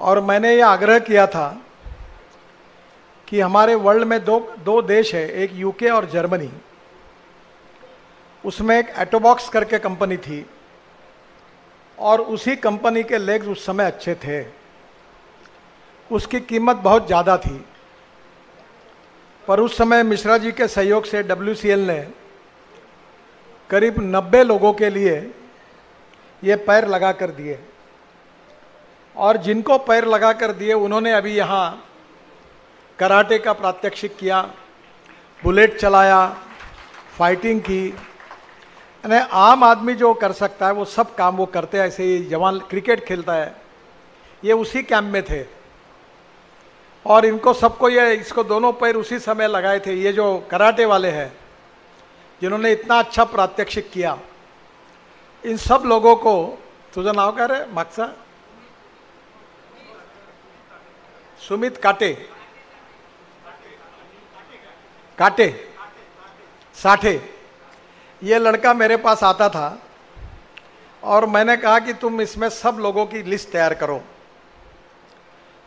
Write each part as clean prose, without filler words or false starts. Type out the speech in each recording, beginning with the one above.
और मैंने ये आग्रह किया था कि हमारे वर्ल्ड में दो देश है, एक यूके और जर्मनी। उसमें एक एटोबॉक्स करके कंपनी थी और उसी कंपनी के लेग्स उस समय अच्छे थे। उसकी कीमत बहुत ज़्यादा थी, पर उस समय मिश्रा जी के सहयोग से WCL ने करीब 90 लोगों के लिए ये पैर लगा कर दिए, और जिनको पैर लगा कर दिए उन्होंने अभी यहाँ कराटे का प्रात्यक्षिक किया, बुलेट चलाया, फाइटिंग की। यानी आम आदमी जो कर सकता है वो सब काम वो करते हैं। ऐसे ही जवान क्रिकेट खेलता है, ये उसी कैंप में थे और इनको सबको इसको दोनों पैर उसी समय लगाए थे। ये जो कराटे वाले हैं जिन्होंने इतना अच्छा प्रात्यक्षिक किया, इन सब लोगों को, तुझा नाव क्या रे मागचा? सुमित काटे साठे। ये लड़का मेरे पास आता था और मैंने कहा कि तुम इसमें सब लोगों की लिस्ट तैयार करो,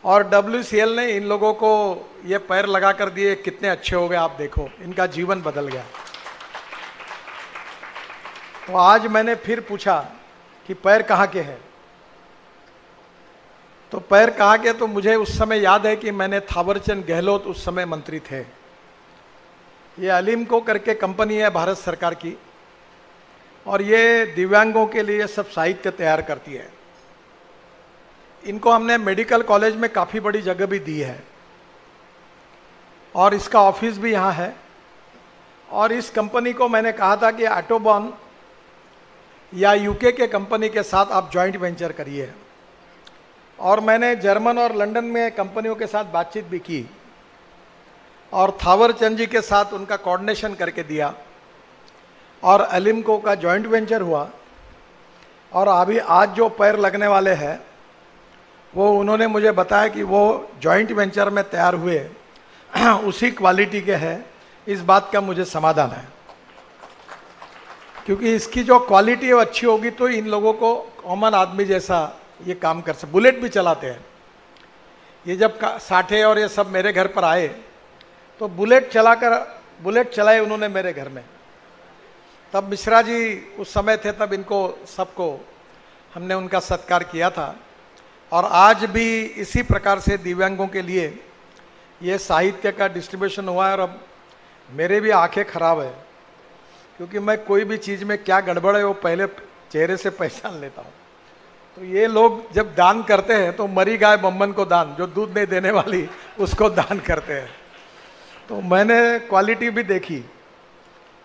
और WCL ने इन लोगों को ये पैर लगा कर दिए। कितने अच्छे हो गए, आप देखो, इनका जीवन बदल गया। तो आज मैंने फिर पूछा कि पैर कहाँ के हैं, तो पैर कहाँ के, तो मुझे उस समय याद है कि मैंने थावरचंद गहलोत उस समय मंत्री थे। ये अलिम्को करके कंपनी है भारत सरकार की, और ये दिव्यांगों के लिए सब साहित्य तैयार करती है। इनको हमने मेडिकल कॉलेज में काफ़ी बड़ी जगह भी दी है और इसका ऑफिस भी यहाँ है। और इस कंपनी को मैंने कहा था कि ऑटोबॉन या यूके के कंपनी के साथ आप जॉइंट वेंचर करिए, और मैंने जर्मन और लंदन में कंपनियों के साथ बातचीत भी की और थावरचंद जी के साथ उनका कोऑर्डिनेशन करके दिया, और अलिम्को का जॉइंट वेंचर हुआ। और अभी आज जो पैर लगने वाले हैं वो उन्होंने मुझे बताया कि वो जॉइंट वेंचर में तैयार हुए उसी क्वालिटी के हैं। इस बात का मुझे समाधान है, क्योंकि इसकी जो क्वालिटी है वो अच्छी होगी तो इन लोगों को कॉमन आदमी जैसा ये काम कर सकते। बुलेट भी चलाते हैं। ये जब साठे और ये सब मेरे घर पर आए तो बुलेट चलाए उन्होंने मेरे घर में। तब मिश्रा जी उस समय थे, तब इनको सबको हमने उनका सत्कार किया था। और आज भी इसी प्रकार से दिव्यांगों के लिए ये साहित्य का डिस्ट्रीब्यूशन हुआ है। और अब मेरे भी आंखें खराब है, क्योंकि मैं कोई भी चीज़ में क्या गड़बड़ है वो पहले चेहरे से पहचान लेता हूँ। तो ये लोग जब दान करते हैं तो मरी गाय बम्बन को दान, जो दूध नहीं देने वाली उसको दान करते हैं। तो मैंने क्वालिटी भी देखी,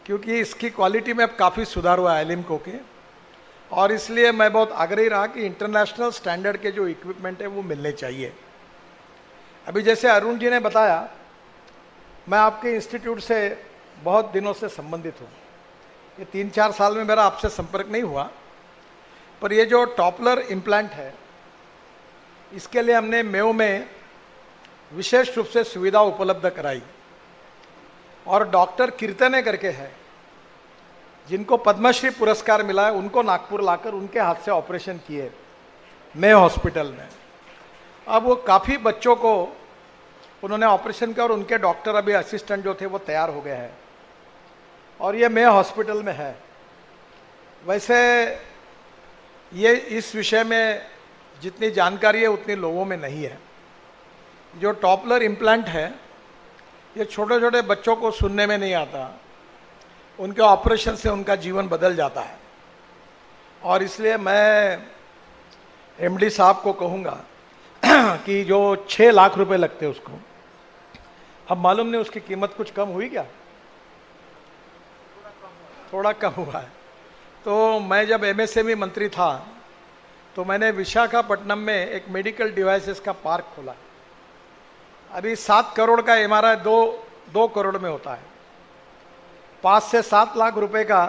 क्योंकि इसकी क्वालिटी में अब काफ़ी सुधार हुआ है एलिम्को के, और इसलिए मैं बहुत आग्रही रहा कि इंटरनेशनल स्टैंडर्ड के जो इक्विपमेंट है वो मिलने चाहिए। अभी जैसे अरुण जी ने बताया, मैं आपके इंस्टीट्यूट से बहुत दिनों से संबंधित हूँ। ये 3-4 साल में मेरा आपसे संपर्क नहीं हुआ, पर ये जो टॉपलर इम्प्लांट है इसके लिए हमने मेयो में विशेष रूप से सुविधा उपलब्ध कराई, और डॉक्टर कीर्तने करके है जिनको पद्मश्री पुरस्कार मिला है, उनको नागपुर लाकर उनके हाथ से ऑपरेशन किए मेयो हॉस्पिटल में। अब वो काफ़ी बच्चों को उन्होंने ऑपरेशन किया और उनके डॉक्टर अभी असिस्टेंट जो थे वो तैयार हो गए हैं, और ये मेयो हॉस्पिटल में है। वैसे ये इस विषय में जितनी जानकारी है उतनी लोगों में नहीं है। जो टॉपलर इम्प्लांट है ये छोटे छोटे बच्चों को सुनने में नहीं आता, उनके ऑपरेशन से उनका जीवन बदल जाता है। और इसलिए मैं MD साहब को कहूँगा कि जो 6 लाख रुपए लगते हैं उसको, अब मालूम नहीं उसकी कीमत कुछ कम हुई क्या? थोड़ा कम हुआ है। तो मैं जब MSME मंत्री था तो मैंने विशाखापट्टनम में एक मेडिकल डिवाइसेस का पार्क खोला। अभी 7 करोड़ का MRI 2 करोड़ में होता है। 5 से 7 लाख रुपए का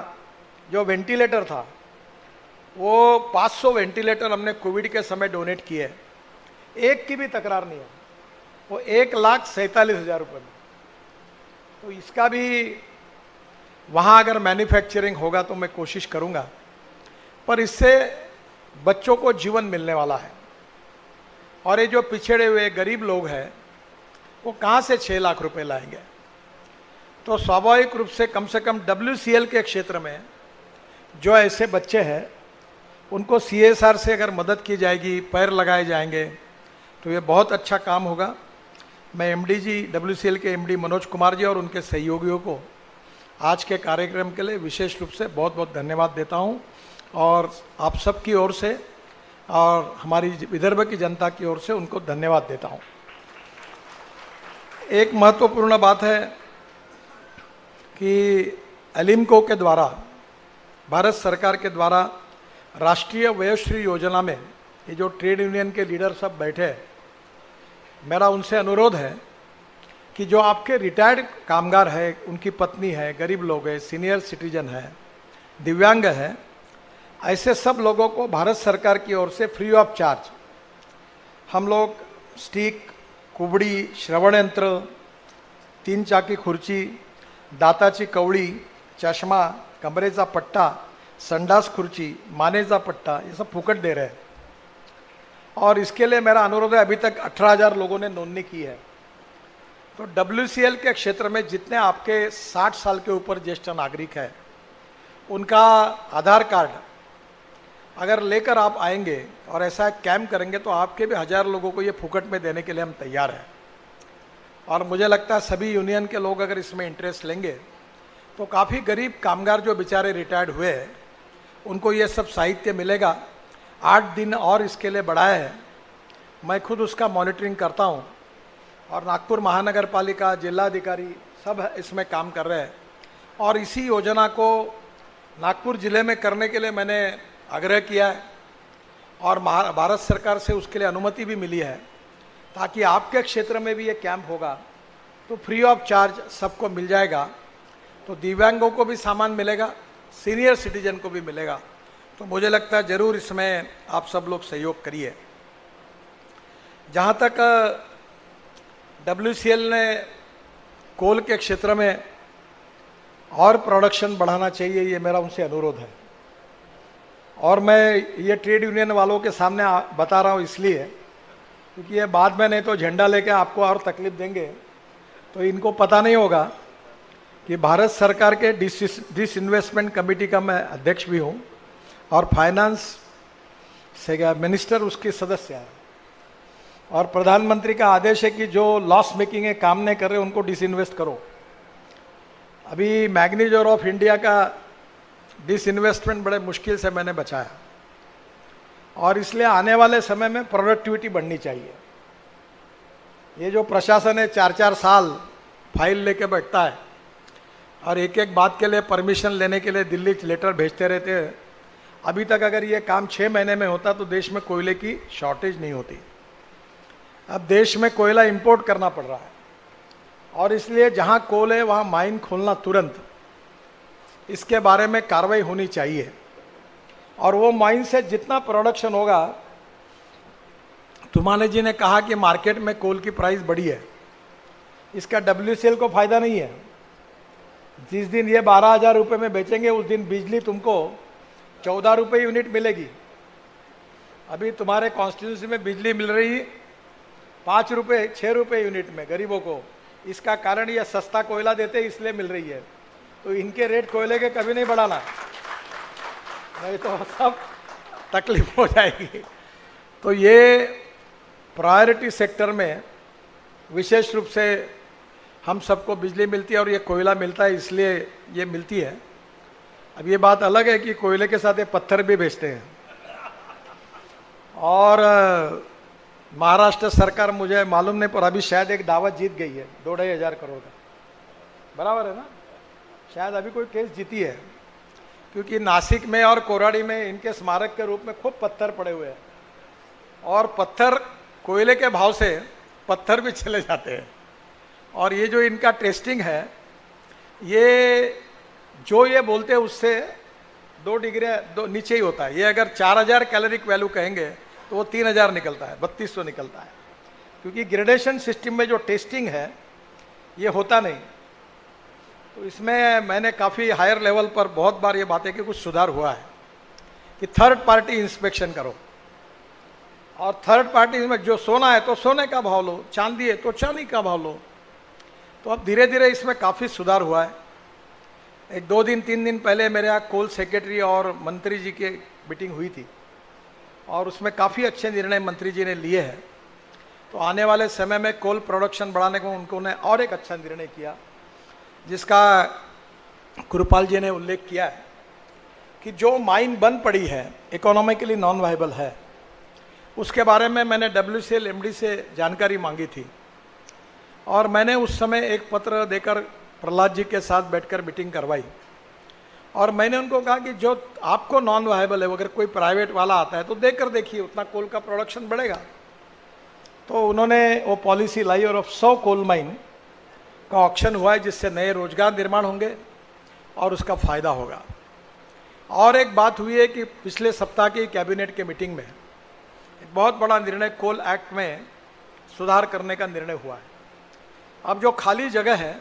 जो वेंटिलेटर था, वो 500 वेंटिलेटर हमने कोविड के समय डोनेट किए। एक की भी तकरार नहीं है। वो 1,47,000 रुपये में। तो इसका भी वहाँ अगर मैन्युफैक्चरिंग होगा तो मैं कोशिश करूँगा, पर इससे बच्चों को जीवन मिलने वाला है। और ये जो पिछड़े हुए गरीब लोग हैं वो कहाँ से 6 लाख रुपए लाएंगे? तो स्वाभाविक रूप से कम WCL के क्षेत्र में जो ऐसे बच्चे हैं उनको CSR से अगर मदद की जाएगी, पैर लगाए जाएंगे, तो ये बहुत अच्छा काम होगा। मैं MD जी, WCL के MD मनोज कुमार जी और उनके सहयोगियों को आज के कार्यक्रम के लिए विशेष रूप से बहुत बहुत धन्यवाद देता हूं, और आप सबकी ओर से और हमारी विदर्भ की जनता की ओर से उनको धन्यवाद देता हूं। एक महत्वपूर्ण बात है कि एलिम्को के द्वारा, भारत सरकार के द्वारा राष्ट्रीय वयोश्री योजना में ये जो ट्रेड यूनियन के लीडर सब बैठे हैं, मेरा उनसे अनुरोध है कि जो आपके रिटायर्ड कामगार है, उनकी पत्नी है, गरीब लोग हैं, सीनियर सिटीजन है, दिव्यांग है, ऐसे सब लोगों को भारत सरकार की ओर से फ्री ऑफ चार्ज हम लोग स्टिक, कुबड़ी, श्रवण यंत्र, 3 चाकी खुर्ची, दाताची कवड़ी, चष्मा, कमरेचा पट्टा, संडास खुर्ची, मानेचा पट्टा, ये सब फुकट दे रहे हैं। और इसके लिए मेरा अनुरोध है, अभी तक 18,000 लोगों ने नोंदणी की है। तो WCL के क्षेत्र में जितने आपके 60 साल के ऊपर ज्येष्ठ नागरिक है, उनका आधार कार्ड अगर लेकर आप आएंगे और ऐसा कैंप करेंगे तो आपके भी 1000 लोगों को ये फुकट में देने के लिए हम तैयार हैं। और मुझे लगता है सभी यूनियन के लोग अगर इसमें इंटरेस्ट लेंगे तो काफ़ी गरीब कामगार जो बेचारे रिटायर्ड हुए हैं उनको ये सब साहित्य मिलेगा। 8 दिन और इसके लिए बढ़ाया है, मैं खुद उसका मॉनिटरिंग करता हूँ, और नागपुर महानगर पालिका, जिलाधिकारी सब इसमें काम कर रहे हैं। और इसी योजना को नागपुर जिले में करने के लिए मैंने आग्रह किया है और भारत सरकार से उसके लिए अनुमति भी मिली है, ताकि आपके क्षेत्र में भी ये कैंप होगा तो फ्री ऑफ चार्ज सबको मिल जाएगा। तो दिव्यांगों को भी सामान मिलेगा, सीनियर सिटीजन को भी मिलेगा। तो मुझे लगता है जरूर इसमें आप सब लोग सहयोग करिए। जहाँ तक WCL ने कोल के क्षेत्र में और प्रोडक्शन बढ़ाना चाहिए, ये मेरा उनसे अनुरोध है। और मैं ये ट्रेड यूनियन वालों के सामने बता रहा हूँ इसलिए क्योंकि ये बाद में नहीं तो झंडा लेके आपको और तकलीफ देंगे, तो इनको पता नहीं होगा कि भारत सरकार के डिसइन्वेस्टमेंट कमेटी का मैं अध्यक्ष भी हूँ और फाइनेंस से मिनिस्टर उसके सदस्य है। और प्रधानमंत्री का आदेश है कि जो लॉस मेकिंग है, काम नहीं कर रहे, उनको डिसइन्वेस्ट करो। अभी मैग्नीज्योर ऑफ इंडिया का डिसइन्वेस्टमेंट बड़े मुश्किल से मैंने बचाया, और इसलिए आने वाले समय में प्रोडक्टिविटी बढ़नी चाहिए। ये जो प्रशासन है 4-4 साल फाइल लेके बैठता है और एक एक बात के लिए परमिशन लेने के लिए दिल्ली लेटर भेजते रहते हैं। अभी तक अगर ये काम 6 महीने में होता तो देश में कोयले की शॉर्टेज नहीं होती। अब देश में कोयला इंपोर्ट करना पड़ रहा है, और इसलिए जहाँ कोल है वहाँ माइन खोलना तुरंत, इसके बारे में कार्रवाई होनी चाहिए। और वो माइन से जितना प्रोडक्शन होगा, तुमाने जी ने कहा कि मार्केट में कोल की प्राइस बढ़ी है, इसका WCL को फायदा नहीं है। जिस दिन ये 12,000 रुपये में बेचेंगे उस दिन बिजली तुमको 14 रुपये यूनिट मिलेगी। अभी तुम्हारे कॉन्स्टिट्यूंसी में बिजली मिल रही 5 रुपये 6 रुपये यूनिट में गरीबों को। इसका कारण ये सस्ता कोयला देते इसलिए मिल रही है। तो इनके रेट कोयले के कभी नहीं बढ़ाना, नहीं तो सब तकलीफ हो जाएगी। तो ये प्रायोरिटी सेक्टर में विशेष रूप से हम सबको बिजली मिलती है और ये कोयला मिलता है, इसलिए ये मिलती है। अब ये बात अलग है कि कोयले के साथ ये पत्थर भी बेचते हैं। और महाराष्ट्र सरकार, मुझे मालूम नहीं, पर अभी शायद एक दावत जीत गई है 2-2.5 करोड़ का, बराबर है ना? शायद अभी कोई केस जीती है, क्योंकि नासिक में और कोराड़ी में इनके स्मारक के रूप में खूब पत्थर पड़े हुए हैं, और पत्थर कोयले के भाव से पत्थर भी चले जाते हैं। और ये जो इनका टेस्टिंग है, ये जो ये बोलते हैं उससे 2 डिग्री नीचे ही होता है। ये अगर 4000 कैलोरिक वैल्यू कहेंगे तो वो 3000 निकलता है, 3200 निकलता है, क्योंकि ग्रेडेशन सिस्टम में जो टेस्टिंग है ये होता नहीं। तो इसमें मैंने काफ़ी हायर लेवल पर बहुत बार ये बातें कि कुछ सुधार हुआ है कि थर्ड पार्टी इंस्पेक्शन करो। और थर्ड पार्टी में जो सोना है तो सोने का भाव लो, चांदी है तो चांदी का भाव लो। तो अब धीरे धीरे इसमें काफ़ी सुधार हुआ है। एक 2 दिन 3 दिन पहले मेरे यहाँ कोल सेक्रेटरी और मंत्री जी की मीटिंग हुई थी और उसमें काफ़ी अच्छे निर्णय मंत्री जी ने लिए हैं। तो आने वाले समय में कोल प्रोडक्शन बढ़ाने को उन्होंने और एक अच्छा निर्णय किया, जिसका कृपाल जी ने उल्लेख किया है कि जो माइन बंद पड़ी है, इकोनॉमिकली नॉन वायबल है, उसके बारे में मैंने WCL MD से जानकारी मांगी थी और मैंने उस समय एक पत्र देकर प्रहलाद जी के साथ बैठकर मीटिंग करवाई और मैंने उनको कहा कि जो आपको नॉन वायबल है, अगर कोई प्राइवेट वाला आता है तो देकर देखिए, उतना कोल का प्रोडक्शन बढ़ेगा। तो उन्होंने वो पॉलिसी लाई और अब 100 कोल माइन का ऑक्शन हुआ है, जिससे नए रोजगार निर्माण होंगे और उसका फायदा होगा। और एक बात हुई है कि पिछले सप्ताह की कैबिनेट के मीटिंग में एक बहुत बड़ा निर्णय कोल एक्ट में सुधार करने का निर्णय हुआ है। अब जो खाली जगह है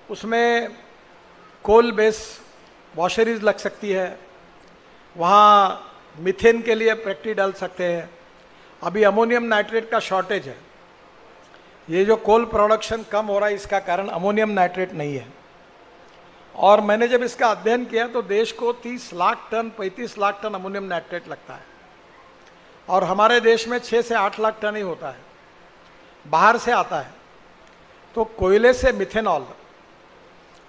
उसमें कोल बेस वॉशरीज लग सकती है, वहाँ मीथेन के लिए फैक्ट्री डाल सकते हैं। अभी अमोनियम नाइट्रेट का शॉर्टेज है, ये जो कोल प्रोडक्शन कम हो रहा है इसका कारण अमोनियम नाइट्रेट नहीं है। और मैंने जब इसका अध्ययन किया तो देश को 30 lakh ton 35 lakh ton ammonium nitrate लगता है और हमारे देश में 6 से 8 लाख टन ही होता है, बाहर से आता है। तो कोयले से मिथेनॉल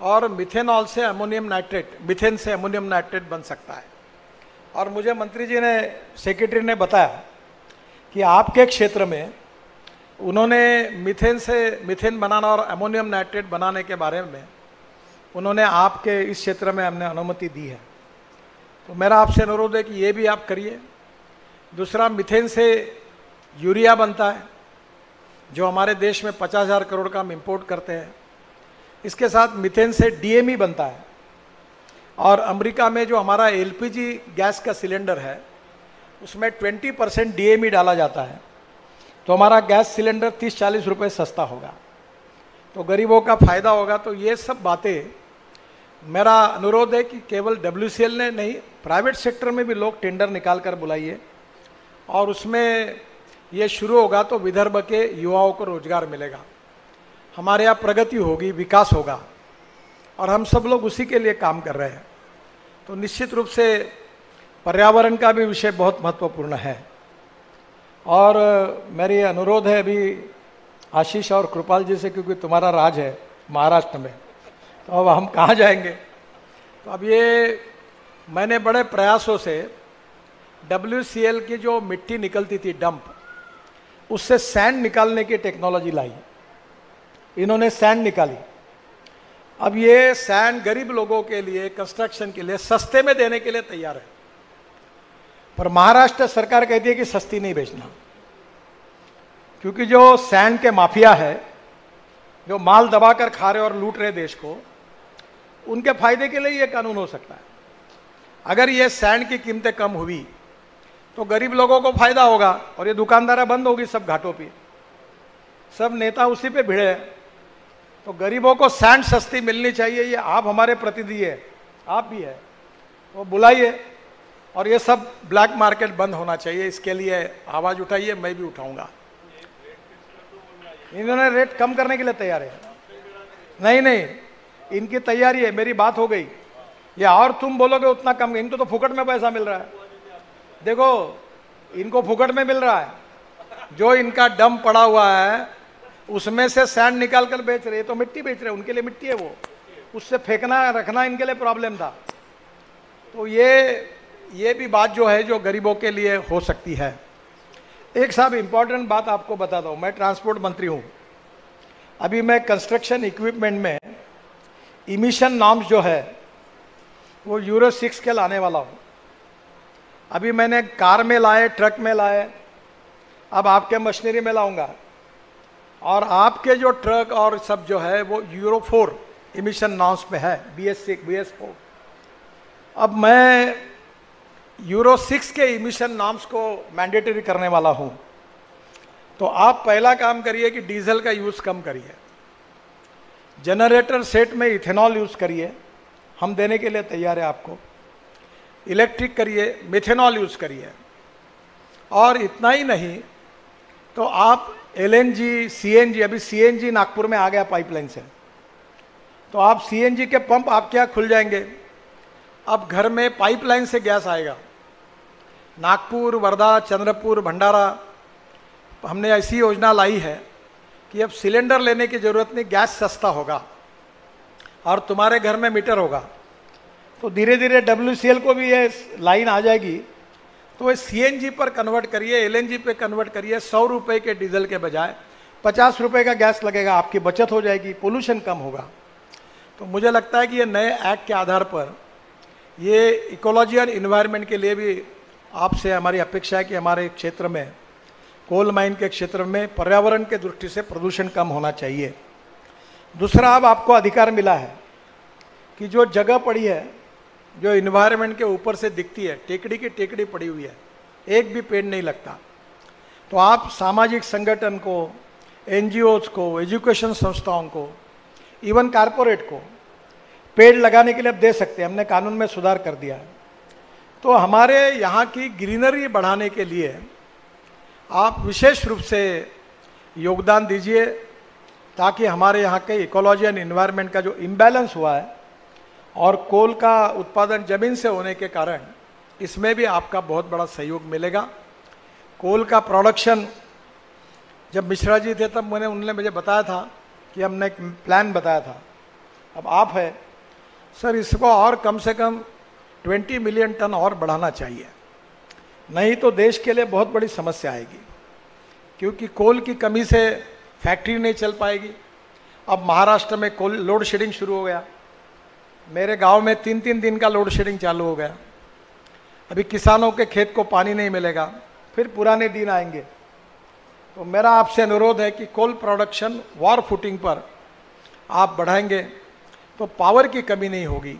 और मिथेनॉल से अमोनियम नाइट्रेट, मिथेन से अमोनियम नाइट्रेट बन सकता है। और मुझे मंत्री जी ने, सेक्रेटरी ने बताया कि आपके क्षेत्र में उन्होंने मिथेन बनाना और अमोनियम नाइट्रेट बनाने के बारे में उन्होंने आपके इस क्षेत्र में हमने अनुमति दी है। तो मेरा आपसे अनुरोध है कि ये भी आप करिए। दूसरा, मिथेन से यूरिया बनता है जो हमारे देश में 50,000 करोड़ का हम इम्पोर्ट करते हैं। इसके साथ मिथेन से DME बनता है और अमेरिका में जो हमारा LPG गैस का सिलेंडर है उसमें 20% DME डाला जाता है, तो हमारा गैस सिलेंडर 30-40 रुपये सस्ता होगा, तो गरीबों का फायदा होगा। तो ये सब बातें मेरा अनुरोध है कि केवल WCL ने नहीं, प्राइवेट सेक्टर में भी लोग टेंडर निकाल कर बुलाइए और उसमें ये शुरू होगा तो विदर्भ के युवाओं को रोजगार मिलेगा, हमारे यहाँ प्रगति होगी, विकास होगा और हम सब लोग उसी के लिए काम कर रहे हैं। तो निश्चित रूप से पर्यावरण का भी विषय बहुत महत्वपूर्ण है और मेरी अनुरोध है अभी आशीष और कृपाल जी से, क्योंकि तुम्हारा राज है महाराष्ट्र में, तो अब हम कहाँ जाएंगे। तो अब ये मैंने बड़े प्रयासों से WCL की जो मिट्टी निकलती थी डंप, उससे सैंड निकालने की टेक्नोलॉजी लाई, इन्होंने सैंड निकाली। अब ये सैंड गरीब लोगों के लिए, कंस्ट्रक्शन के लिए सस्ते में देने के लिए तैयार है, पर महाराष्ट्र सरकार कहती है कि सस्ती नहीं बेचना, क्योंकि जो सैंड के माफिया है, जो माल दबाकर खा रहे और लूट रहे देश को, उनके फायदे के लिए ये कानून हो सकता है। अगर ये सैंड की कीमतें कम हुई तो गरीब लोगों को फायदा होगा और ये दुकानदारा बंद होगी सब घाटों पे, सब नेता उसी पे भिड़े हैं। तो गरीबों को सैंड सस्ती मिलनी चाहिए, ये आप हमारे प्रतिनिधि है, आप भी है, तो बुलाइए और ये सब ब्लैक मार्केट बंद होना चाहिए, इसके लिए आवाज उठाइए, मैं भी उठाऊंगा। इन्होंने रेट कम करने के लिए तैयार है, नहीं इनकी तैयारी है, मेरी बात हो गई। ये और तुम बोलोगे उतना कम, इनको तो फुकट में पैसा मिल रहा है, देखो इनको फुकट में मिल रहा है, जो इनका डम पड़ा हुआ है उसमें से सैंड निकाल कर बेच रहे, तो मिट्टी बेच रहे, उनके लिए मिट्टी है वो, उससे फेंकना रखना इनके लिए प्रॉब्लम था। तो ये भी बात जो है जो गरीबों के लिए हो सकती है। एक साहब इंपॉर्टेंट बात आपको बताता हूँ, मैं ट्रांसपोर्ट मंत्री हूँ, अभी मैं कंस्ट्रक्शन इक्विपमेंट में इमिशन नॉर्म्स जो है वो यूरो 6 के लाने वाला हूँ। अभी मैंने कार में लाए, ट्रक में लाए, अब आपके मशीनरी में लाऊंगा और आपके जो ट्रक और सब जो है वो यूरो 4 इमिशन नॉर्म्स पे है, BS6 BS4। अब मैं यूरो 6 के इमिशन नॉर्म्स को मैंडेटरी करने वाला हूं, तो आप पहला काम करिए कि डीजल का यूज कम करिए, जनरेटर सेट में इथेनॉल यूज करिए, हम देने के लिए तैयार है आपको। इलेक्ट्रिक करिए, मिथेनॉल यूज करिए और इतना ही नहीं तो आप LNG, CNG, अभी CNG नागपुर में आ गया पाइपलाइन से, तो आप CNG के पंप आपके यहाँ खुल जाएंगे। अब घर में पाइपलाइन से गैस आएगा। नागपुर, वर्धा, चंद्रपुर, भंडारा, हमने ऐसी योजना लाई है कि अब सिलेंडर लेने की जरूरत नहीं, गैस सस्ता होगा और तुम्हारे घर में मीटर होगा। तो धीरे धीरे WCL को भी ये लाइन आ जाएगी, तो ये CNG पर कन्वर्ट करिए, LNG पे कन्वर्ट करिए। 100 रुपये के डीजल के बजाय 50 रुपये का गैस लगेगा, आपकी बचत हो जाएगी, पोल्यूशन कम होगा। तो मुझे लगता है कि ये नए एक्ट के आधार पर ये इकोलॉजी और इन्वायरमेंट के लिए भी आपसे हमारी अपेक्षा है कि हमारे क्षेत्र में, कोल माइन के क्षेत्र में पर्यावरण के दृष्टि से प्रदूषण कम होना चाहिए। दूसरा, अब आपको अधिकार मिला है कि जो जगह पड़ी है, जो इन्वायरमेंट के ऊपर से दिखती है, टेकड़ी की टेकड़ी पड़ी हुई है, एक भी पेड़ नहीं लगता, तो आप सामाजिक संगठन को, NGOs को, एजुकेशन संस्थाओं को, इवन कारपोरेट को पेड़ लगाने के लिए अब दे सकते हैं। हमने कानून में सुधार कर दिया है। तो हमारे यहाँ की ग्रीनरी बढ़ाने के लिए आप विशेष रूप से योगदान दीजिए, ताकि हमारे यहाँ के इकोलॉजी एंड इन्वायरमेंट का जो इम्बैलेंस हुआ है और कोल का उत्पादन जमीन से होने के कारण, इसमें भी आपका बहुत बड़ा सहयोग मिलेगा। कोल का प्रोडक्शन, जब मिश्रा जी थे तब उन्होंने मुझे बताया था कि हमने एक प्लान बताया था, अब आप है सर, इसको और कम से कम 20 मिलियन टन और बढ़ाना चाहिए, नहीं तो देश के लिए बहुत बड़ी समस्या आएगी, क्योंकि कोल की कमी से फैक्ट्री नहीं चल पाएगी। अब महाराष्ट्र में कोल लोड शेडिंग शुरू हो गया, मेरे गांव में 3-3 दिन का लोड शेडिंग चालू हो गया। अभी किसानों के खेत को पानी नहीं मिलेगा, फिर पुराने दिन आएंगे। तो मेरा आपसे अनुरोध है कि कोल प्रोडक्शन वॉर फुटिंग पर आप बढ़ाएंगे तो पावर की कमी नहीं होगी।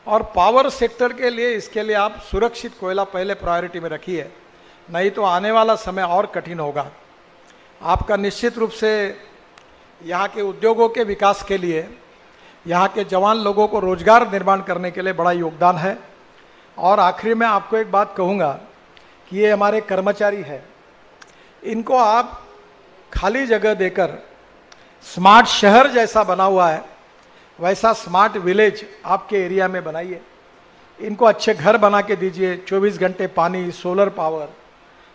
और पावर सेक्टर के लिए, इसके लिए आप सुरक्षित कोयला पहले प्रायोरिटी में रखिए, नहीं तो आने वाला समय और कठिन होगा। आपका निश्चित रूप से यहाँ के उद्योगों के विकास के लिए, यहाँ के जवान लोगों को रोजगार निर्माण करने के लिए बड़ा योगदान है। और आखिरी में आपको एक बात कहूँगा कि ये हमारे कर्मचारी हैं, इनको आप खाली जगह देकर स्मार्ट शहर जैसा बना हुआ है वैसा स्मार्ट विलेज आपके एरिया में बनाइए। इनको अच्छे घर बना के दीजिए, 24 घंटे पानी, सोलर पावर,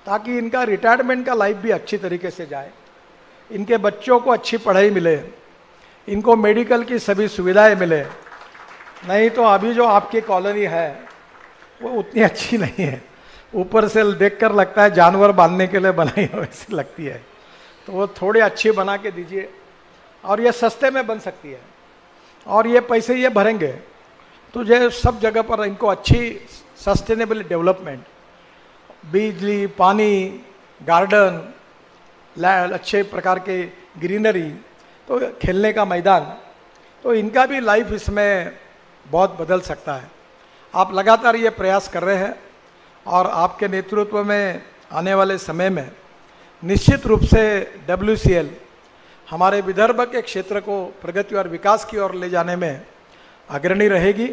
ताकि इनका रिटायरमेंट का लाइफ भी अच्छी तरीके से जाए, इनके बच्चों को अच्छी पढ़ाई मिले, इनको मेडिकल की सभी सुविधाएं मिले। नहीं तो अभी जो आपकी कॉलोनी है वो उतनी अच्छी नहीं है, ऊपर से देखकर लगता है जानवर बांधने के लिए बनाई हो ऐसी लगती है। तो वो थोड़ी अच्छी बना के दीजिए, और ये सस्ते में बन सकती है, और ये पैसे ये भरेंगे तो जो सब जगह पर इनको अच्छी सस्टेनेबल डेवलपमेंट, बिजली, पानी, गार्डन, अच्छे प्रकार के ग्रीनरी, तो खेलने का मैदान, तो इनका भी लाइफ इसमें बहुत बदल सकता है। आप लगातार ये प्रयास कर रहे हैं, और आपके नेतृत्व में आने वाले समय में निश्चित रूप से WCL हमारे विदर्भ के क्षेत्र को प्रगति और विकास की ओर ले जाने में अग्रणी रहेगी।